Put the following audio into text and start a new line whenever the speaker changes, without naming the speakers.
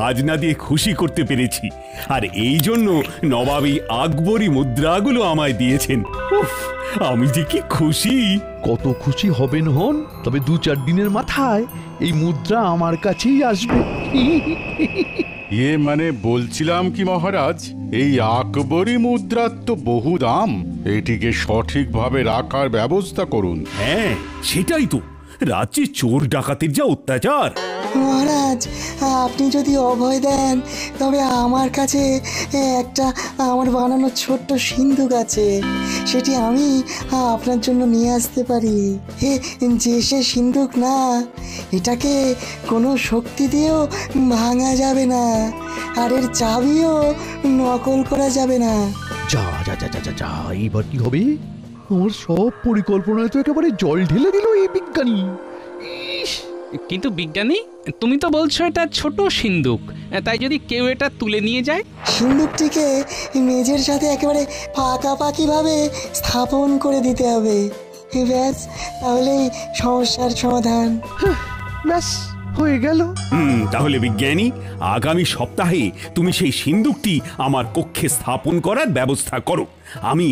খাজনা দিয়ে খুশি করতে পেরেছি, আর এই জন্য নবাবী আকবরী মুদ্রাগুলো আমায় দিয়েছেন। উফ, আমি যে কি খুশি!
কত খুশি হবেন হন, তবে 2-4 দিনের মাথায় এই মুদ্রা আমার কাছেই আসবে।
মানে বলছিলাম কি মহারাজ, এই আকবরী মুদ্রার তো বহু দাম, এটিকে সঠিকভাবে রাখার ব্যবস্থা করুন।
হ্যাঁ, সেটাই তো, রাজ্যে চোর ডাকাতের যা অত্যাচার।
মহারাজ, আপনি যদি অভয় দেন তবে আমার কাছে একটা আমার বানানো ছোট্ট সিন্ধুক আছে, সেটি আমি আপনার জন্য নিয়ে আসতে পারি। যে সে সিন্ধুক না, এটাকে কোনো শক্তি দিয়েও ভাঙা যাবে না, আর এর চাবিও নকল করা যাবে না।
যা যা যা যা যা, এইবার কি হবে? আমার সব পরিকল্পনায় তো একেবারে জল ঢেলে দিল এই বিজ্ঞানী।
কিন্তু বিজ্ঞানী, তুমি তো বলছো এটা ছোট সিন্ধুক, তাই যদি কেউ এটা তুলে নিয়ে যায়?
সিন্ধুকটিকে মেঝের সাথে একেবারে পাকাপাকি ভাবে স্থাপন করে দিতে হবে, ব্যাস, তাহলেই সমস্যার সমাধান।
ব্যাস, হয়ে গেল।
তাহলে বিজ্ঞানী, আগামী সপ্তাহে তুমি সেই সিন্ধুকটি আমার কক্ষে স্থাপন করার ব্যবস্থা করো। আমি